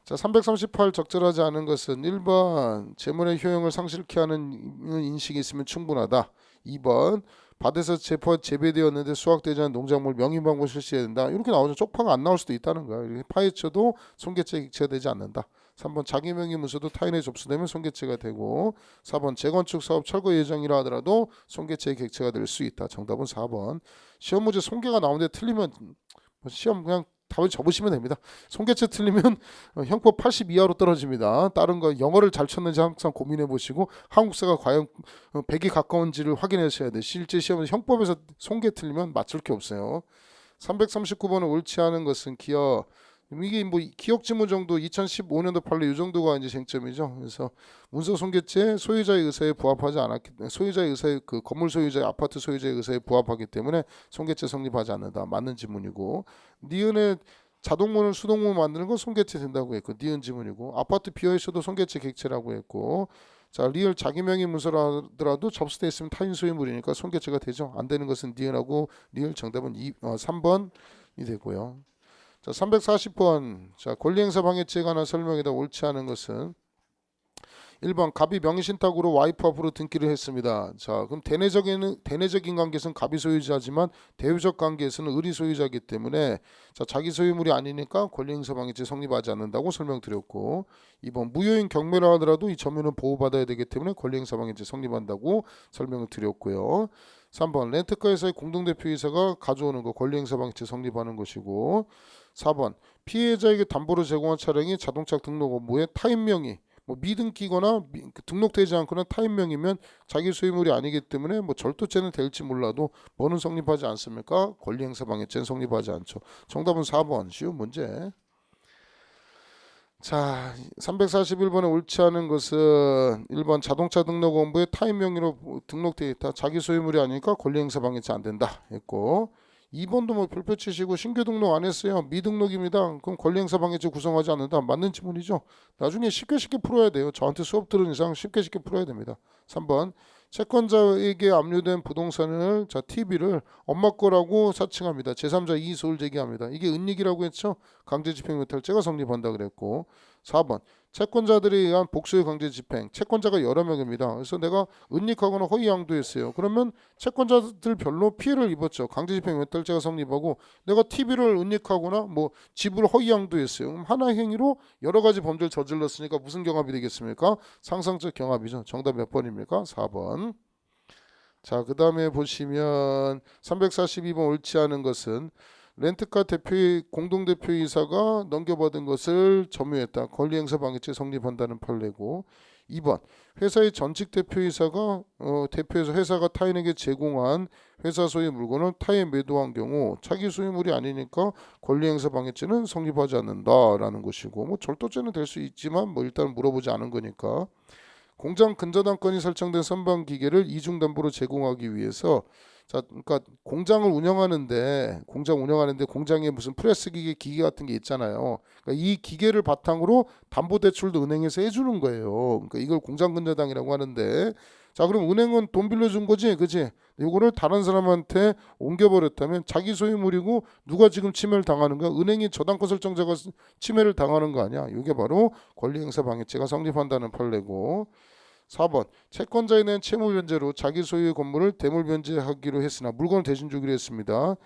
자, 338 적절하지 않은 것은 1번 재물의 효용을 상실케 하는 인식이 있으면 충분하다. 2번 밭에서 재배되었는데 수확되지 않은 농작물 명의방부 실시해야 된다. 이렇게 나오죠. 쪽파가 안 나올 수도 있다는 거야. 이렇게 파헤쳐도 손괴죄 객체가 되지 않는다. 3번 자기 명의 문서도 타인에 접수되면 손괴죄가 되고 4번 재건축 사업 철거 예정이라 하더라도 손괴죄 객체가 될 수 있다. 정답은 4번. 시험 문제 손괴가 나오는데 틀리면 시험 그냥 답을 접으시면 됩니다. 손괴죄 틀리면 형법 80 이하로 떨어집니다. 다른 거 영어를 잘 쳤는지 항상 고민해 보시고 한국사가 과연 100이 가까운지를 확인하셔야 돼. 실제 시험에서 형법에서 손괴 틀리면 맞출 게 없어요. 339번은 옳지 않은 것은 기억. 이게 뭐 기억 지문 정도 2015년도 판례 이 정도가 이제 쟁점이죠. 그래서 문서 손괴죄 소유자의 의사에 부합하지 않았기 때문에 소유자의 의사에 그 건물 소유자의 아파트 소유자의 의사에 부합하기 때문에 손괴죄 성립하지 않는다. 맞는 지문이고 니은의 자동문을 수동문 만드는 건 손괴죄 된다고 했고 니은 지문이고 아파트 비어 있어도 손괴죄 객체라고 했고 자 리을 자기 명의 문서라도 접수돼 있으면 타인 소유물이니까 손괴죄가 되죠. 안 되는 것은 니은하고 리을 정답은 3번이 되고요. 자, 340번. 자, 권리행사 방해죄에 관한 설명이다. 옳지 않은 것은 1번 갑이 명의신탁으로 와이프 앞으로 등기를 했습니다. 자, 그럼 대내적인 관계에서는 갑이 소유자지만 대외적 관계에서는 을이 소유자이기 때문에 자, 자기 소유물이 아니니까 권리행사 방해죄 성립하지 않는다고 설명드렸고 2번 무효인 경매를 하더라도 이 점유는 보호받아야 되기 때문에 권리행사 방해죄 성립한다고 설명을 드렸고요. 3번 렌트카회사의 공동대표이사가 가져오는 거 권리행사 방해죄 성립하는 것이고 4번 피해자에게 담보로 제공한 차량이 자동차 등록 업무에 타인 명의 뭐 미등기거나 등록되지 않거나 타인 명의면 자기 소유물이 아니기 때문에 뭐 절도죄는 될지 몰라도 뭐는 성립하지 않습니까? 권리행사 방해죄는 성립하지 않죠. 정답은 4번 쉬운 문제. 자, 341번에 옳지 않은 것은 1번 자동차 등록 업무에 타인 명의로 등록되어 있다. 자기 소유물이 아니니까 권리행사 방해죄 안 된다 했고 2번도 뭐 별표 치시고 신규 등록 안 했어요. 미등록입니다. 그럼 권리행사 방해죄 구성하지 않는다. 맞는 지문이죠. 나중에 쉽게 풀어야 돼요. 저한테 수업 들은 이상 쉽게 풀어야 됩니다. 3번 채권자에게 압류된 부동산을 TV를 엄마 거라고 사칭합니다. 제3자 이의소를 제기합니다. 이게 은닉이라고 했죠. 강제집행유탈죄가 성립한다 그랬고 4번 채권자들에 의한 복수의 강제집행 채권자가 여러 명입니다. 그래서 내가 은닉하거나 허위 양도했어요. 그러면 채권자들 별로 피해를 입었죠. 강제집행유탈죄가 성립하고 내가 TV를 은닉하거나 뭐 집을 허위 양도했어요. 그럼 하나의 행위로 여러 가지 범죄를 저질렀으니까 무슨 경합이 되겠습니까? 상상적 경합이죠. 정답 몇 번입니까? 4번. 자, 그 다음에 보시면 342번 옳지 않은 것은 렌트카 대표의 공동대표이사가 넘겨받은 것을 점유했다. 권리행사 방해죄 성립한다는 판례고 2번 회사의 전직 대표이사가 대표해서 회사가 타인에게 제공한 회사 소유 물건을 타인 매도한 경우 자기 소유물이 아니니까 권리행사 방해죄는 성립하지 않는다라는 것이고 뭐 절도죄는 될 수 있지만 뭐 일단 물어보지 않은 거니까 공장 근저당권이 설정된 선반 기계를 이중 담보로 제공하기 위해서 자, 그러니까 공장을 운영하는데 공장에 무슨 프레스 기계 같은 게 있잖아요. 그러니까 이 기계를 바탕으로 담보 대출도 은행에서 해주는 거예요. 그러니까 이걸 공장 근저당이라고 하는데, 자, 그럼 은행은 돈 빌려준 거지, 그지? 이거를 다른 사람한테 옮겨버렸다면 자기 소유물이고 누가 지금 침해를 당하는 거야? 은행이 저당권 설정자가 침해를 당하는 거 아니야? 이게 바로 권리행사 방해죄가 성립한다는 판례고. 4번 채권자에 대한 채무 변제로 자기 소유의 건물을 대물 변제하기로 했으나 물건을 대신 주기로 했습니다.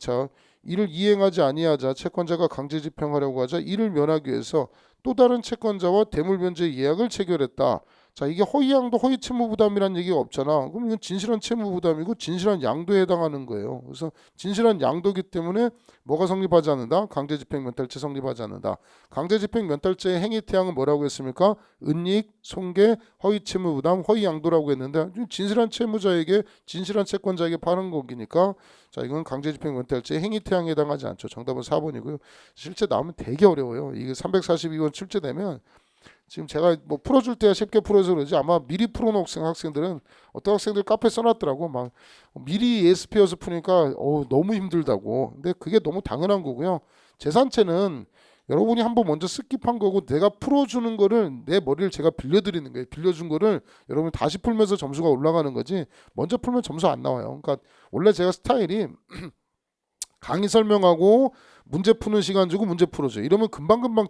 자, 이를 이행하지 아니하자 채권자가 강제 집행하려고 하자 이를 면하기 위해서 또 다른 채권자와 대물 변제 예약을 체결했다. 자, 이게 허위 양도 허위 채무 부담이라는 얘기가 없잖아. 그럼 이건 진실한 채무 부담이고 진실한 양도에 해당하는 거예요. 그래서 진실한 양도기 때문에 뭐가 성립하지 않는다? 강제집행 면탈죄 성립하지 않는다. 강제집행 면탈죄의 행위 태양은 뭐라고 했습니까? 은닉, 손괴, 허위 채무 부담, 허위 양도라고 했는데 진실한 채무자에게 진실한 채권자에게 파는 거기니까 자, 이건 강제집행 면탈죄의 행위 태양에 해당하지 않죠. 정답은 4번이고요. 실제 나오면 되게 어려워요. 이게 342번 출제되면 지금 제가 뭐 풀어줄 때야 쉽게 풀어서 그러지 아마 미리 풀어놓은 학생들은 어떤 학생들 카페 써놨더라고 막 미리 예습해서 푸니까 너무 힘들다고. 근데 그게 너무 당연한 거고요. 재산채는 여러분이 한번 먼저 스킵한 거고 내가 풀어주는 거를 내 머리를 제가 빌려드리는 거예요. 빌려준 거를 여러분이 다시 풀면서 점수가 올라가는 거지 먼저 풀면 점수 안 나와요. 그러니까 원래 제가 스타일이 강의 설명하고 문제 푸는 시간 주고 문제 풀어줘. 이러면 금방금방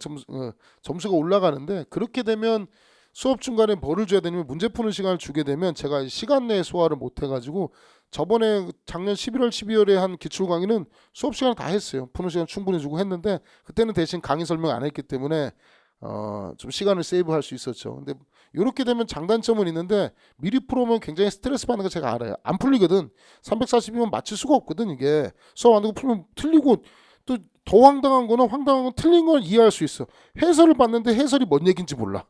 점수가 올라가는데 그렇게 되면 수업 중간에 뭐를 줘야 되냐면 문제 푸는 시간을 주게 되면 제가 시간 내에 소화를 못 해가지고 저번에 작년 11월 12월에 한 기출 강의는 수업 시간에 다 했어요. 푸는 시간 충분히 주고 했는데 그때는 대신 강의 설명 안 했기 때문에 좀 시간을 세이브할 수 있었죠. 근데 이렇게 되면 장단점은 있는데 미리 풀어오면 굉장히 스트레스 받는 거 제가 알아요. 안 풀리거든. 340이면 맞출 수가 없거든. 이게 수업 안 되고 풀면 틀리고 또 더 황당한 거는 틀린 건 이해할 수 있어. 해설을 봤는데 해설이 뭔 얘기인지 몰라.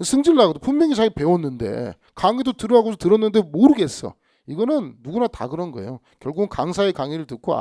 승질 나거든. 분명히 자기 배웠는데 강의도 들어가고 들었는데 모르겠어. 이거는 누구나 다 그런 거예요. 결국은 강사의 강의를 듣고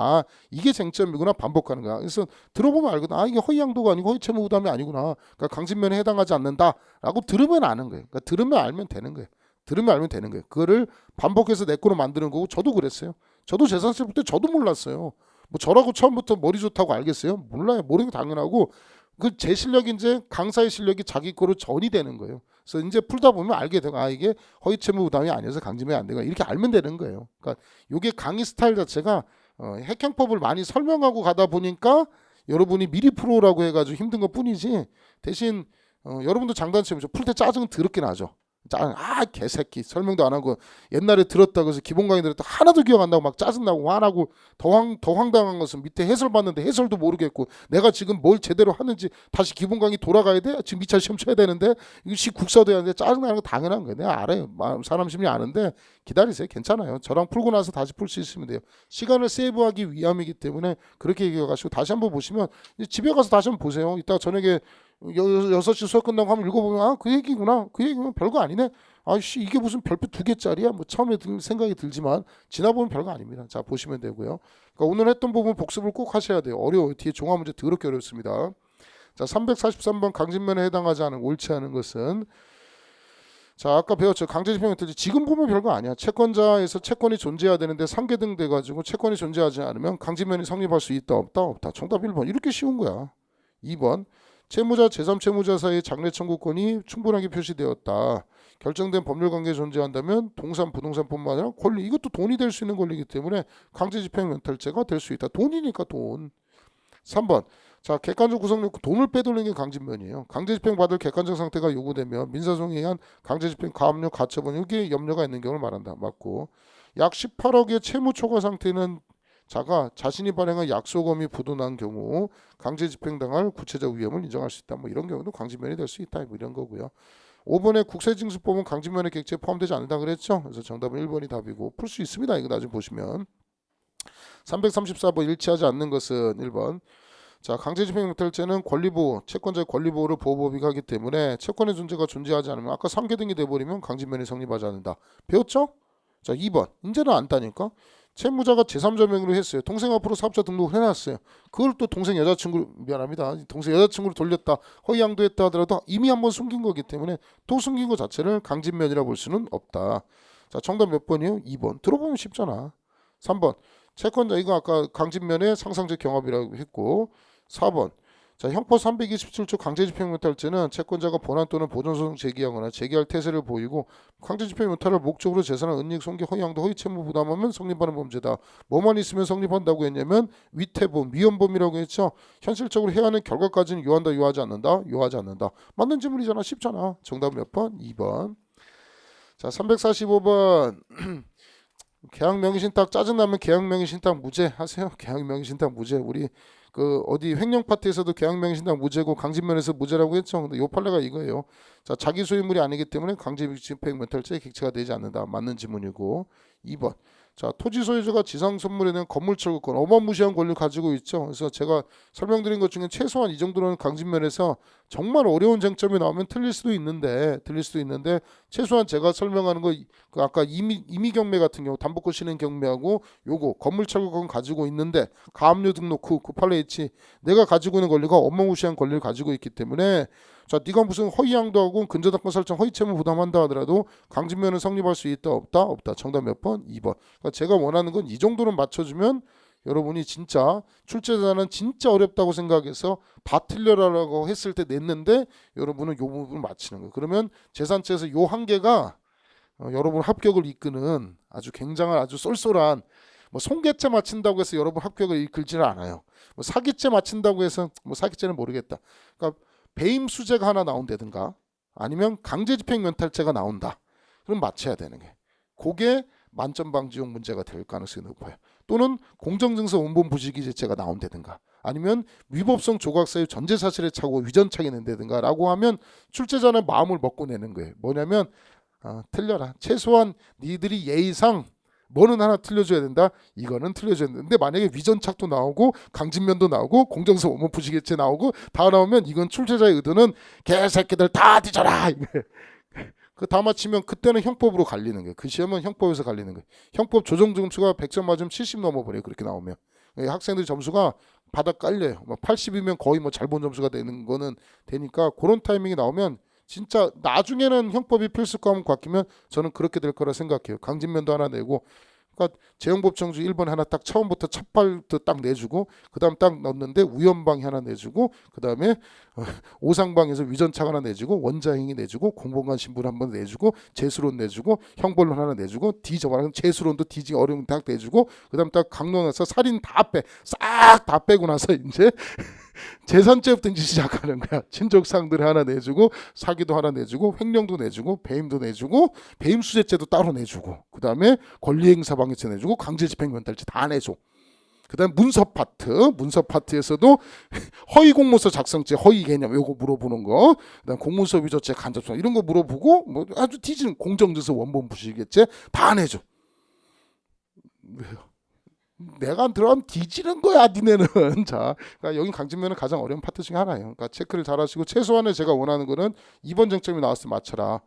이게 쟁점이구나 반복하는 거야. 그래서 들어보면 알거든. 이게 허위양도가 아니고 허위채무 부담이 아니구나. 그러니까 강진면에 해당하지 않는다라고 들으면 아는 거예요. 그러니까 들으면 알면 되는 거예요. 들으면 알면 되는 거예요. 그거를 반복해서 내 거로 만드는 거고 저도 그랬어요. 저도 재산세 때 저도 몰랐어요. 뭐 저라고 처음부터 머리 좋다고 알겠어요? 몰라요. 모르는 게 당연하고 그 제 실력이 이제 강사의 실력이 자기 거로 전이 되는 거예요. 그래서 이제 풀다 보면 알게 되고 이게 허위채무 부담이 아니어서 강제면이 안 되고 이렇게 알면 되는 거예요. 그러니까 이게 강의 스타일 자체가 핵형법을 많이 설명하고 가다 보니까 여러분이 미리 풀어오라고 해가지고 힘든 것 뿐이지 대신 여러분도 장단점이죠. 풀 때 짜증은 더럽게 나죠. 개새끼 설명도 안 하고 옛날에 들었다고 해서 기본 강의 들었다 하나도 기억 안 나고 막 짜증나고 화나고 더 황당한 것은 밑에 해설 봤는데 해설도 모르겠고 내가 지금 뭘 제대로 하는지 다시 기본 강의 돌아가야 돼? 지금 2차 시험 쳐야 되는데 이거 국사도 해야 되는데 짜증나는 거 당연한 거예요. 내가 알아요. 사람 심리 아는데 기다리세요. 괜찮아요. 저랑 풀고 나서 다시 풀 수 있으면 돼요. 시간을 세이브하기 위함이기 때문에 그렇게 얘기해가지고 다시 한번 보시면 집에 가서 다시 한번 보세요. 이따가 저녁에 6시 수업 끝나고 한번 읽어보면 그 얘기구나. 그 얘기면 별거 아니네. 이게 무슨 별표 2개짜리야? 뭐 처음에 생각이 들지만 지나보면 별거 아닙니다. 자 보시면 되고요. 그러니까 오늘 했던 부분 복습을 꼭 하셔야 돼요. 어려워요. 뒤에 종합 문제 더럽게 어렵습니다. 자 343번 강진면에 해당하지 않은 옳지 않은 것은 자 아까 배웠죠. 강제집행 멘탈 지금 보면 별거 아니야. 채권자에서 채권이 존재해야 되는데 상계등 돼가지고 채권이 존재하지 않으면 강진면이 성립할 수 있다 없다 없다. 정답 1번. 이렇게 쉬운 거야. 2번 채무자 제3채무자 사이의 장래 청구권이 충분하게 표시되었다. 결정된 법률관계 존재한다면 동산 부동산뿐만 아니라 권리 이것도 돈이 될 수 있는 권리이기 때문에 강제집행 면탈죄가 될 수 있다. 돈이니까 돈. 3번 자 객관적 구성력 돈을 빼돌리는 게 강진면이에요. 강제집행 받을 객관적 상태가 요구되면 민사소송에 의한 강제집행 가압류 가처분 여기에 염려가 있는 경우를 말한다. 맞고 약 18억의 채무 초과 상태는 자가 자신이 발행한 약소금이 부도난 경우 강제집행당할 구체적 위험을 인정할 수 있다. 뭐 이런 경우도 강진면이 될 수 있다. 뭐 이런 거고요. 5번에 국세징수법은 강진면의 객체에 포함되지 않는다 그랬죠. 그래서 정답은 1번이 답이고 풀 수 있습니다. 이거 나중에 보시면 334번 일치하지 않는 것은 1번 자 강제집행 못할죄는 권리보호 채권자의 권리보호를 보호법이기 하기 때문에 채권의 존재가 존재하지 않으면 아까 3개 등이 돼버리면 강진면이 성립하지 않는다. 배웠죠? 자 2번 이제는 안다니까 채무자가 제3자 명의로 했어요. 동생 앞으로 사업자 등록을 해놨어요. 그걸 또 동생 여자친구 미안합니다. 동생 여자친구를 돌렸다. 허위양도했다 하더라도 이미 한번 숨긴 거기 때문에 또 숨긴 것 자체를 강진면이라 볼 수는 없다. 자 정답 몇 번이요? 2번. 들어보면 쉽잖아. 3번 채권자 이거 아까 강진면의 상상적 경합이라고 했고 4번 자 형법 327조 강제집행 못할죄는 채권자가 본안 또는 보존소송 제기하거나 제기할 태세를 보이고 강제집행 못할을 목적으로 재산을 은닉 손괴 허위양도 허위채무 부담하면 성립하는 범죄다. 뭐만 있으면 성립한다고 했냐면 위태범 위헌범이라고 했죠. 현실적으로 해야 하는 결과까지는 요한다 요하지 않는다 요하지 않는다. 맞는 질문이잖아. 쉽잖아. 정답 몇 번? 2번. 자 345번 계약명의신탁 짜증나면 계약명의신탁 무죄 하세요. 계약명의신탁 무죄. 우리 그 어디 횡령 파트에서도 계약명의신탁 무죄고 강진면에서 무죄라고 했죠. 근데 요 판례가 이거예요. 자 자기 소유물이 아니기 때문에 강제집행 면탈죄 객체가 되지 않는다. 맞는 지문이고 2번 자 토지 소유자가 지상 선물에 대한 건물 철거권 어마무시한 권리를 가지고 있죠. 그래서 제가 설명드린 것 중에 최소한 이 정도는 강진면에서 정말 어려운 쟁점이 나오면 틀릴 수도 있는데 최소한 제가 설명하는 거 그 아까 임의 경매 같은 경우 담보권 신행 경매하고 요거 건물 철거권 가지고 있는데 가압류 등록 후 98H 내가 가지고 있는 권리가 어마무시한 권리를 가지고 있기 때문에 자 네가 무슨 허위양도하고 근저당권 설정 허위채무 부담한다 하더라도 강진면은 성립할 수 있다 없다 없다. 정답 몇 번? 2번. 그러니까 제가 원하는 건 이 정도는 맞춰주면 여러분이 진짜 출제자는 진짜 어렵다고 생각해서 다 틀려라라고 했을 때 냈는데 여러분은 요 부분을 맞히는 거예요. 그러면 재산죄에서 요 한 개가 여러분 합격을 이끄는 아주 굉장한 아주 쏠쏠한 뭐 손괴죄 맞춘다고 해서 여러분 합격을 긁지를 않아요. 뭐 사기죄 맞춘다고 해서 뭐 사기죄는 모르겠다. 그러니까 배임 수재가 하나 나온다든가 아니면 강제집행 면탈죄가 나온다. 그럼 맞춰야 되는 게. 그게 만점 방지용 문제가 될 가능성이 높아요. 또는 공정증서 원본 부실기재죄가 나온다든가 아니면 위법성 조각사유 전제사실에 차고 위전착이 낸다든가라고 하면 출제자는 마음을 먹고 내는 거예요. 뭐냐면 틀려라. 최소한 니들이 예의상 뭐는 하나 틀려줘야 된다. 이거는 틀려줘야 된다. 근데 만약에 위전착도 나오고 강진면도 나오고 공정서 원본 부실기재 나오고 다 나오면 이건 출제자의 의도는 개새끼들 다 뒤져라. 그 다 맞히면 그때는 형법으로 갈리는 거예요. 그 시험은 형법에서 갈리는 거예요. 형법 조정 점수가 100점 맞으면 70 넘어버려요. 그렇게 나오면 학생들 점수가 바닥 깔려요. 80이면 거의 뭐 잘 본 점수가 되는 거는 되니까 그런 타이밍이 나오면 진짜 나중에는 형법이 필수 과목 바뀌면 저는 그렇게 될 거라 생각해요. 강진면도 하나 내고 그러니까 재형법정주 1번 하나 딱 처음부터 첫 발부터 딱 내주고 그 다음 딱 넣었는데 우연방이 하나 내주고 그 다음에 오상방에서 위전착 하나 내주고 원자행위 내주고 공범관 신분 한번 내주고 재수론 내주고 형벌론 하나 내주고 D저말 재수론도 D지 어려운 딱 내주고 그 다음 딱 강론에서 살인 다 빼 싹 다 빼고 나서 이제 재산죄부터 이제 시작하는 거야. 친족상들 하나 내주고 사기도 하나 내주고 횡령도 내주고 배임도 내주고 배임수재죄도 따로 내주고 그 다음에 권리행사방해죄 내주고 강제집행면탈죄 다 내줘. 그 다음 문서 파트에서도 허위공모서 작성죄 허위 개념 요거 물어보는 거 그 다음 공문서 위조죄 간접성 이런 거 물어보고 뭐 아주 뒤지는 공정증서 원본 부실개죄 다 내줘. 왜요? 내가 안 들어가면 뒤지는 거야 니네는. 자, 그러니까 여기 강진면은 가장 어려운 파트 중에 하나예요. 그러니까 체크를 잘 하시고 최소한의 제가 원하는 거는 2번 쟁점이 나왔을 때 맞춰라.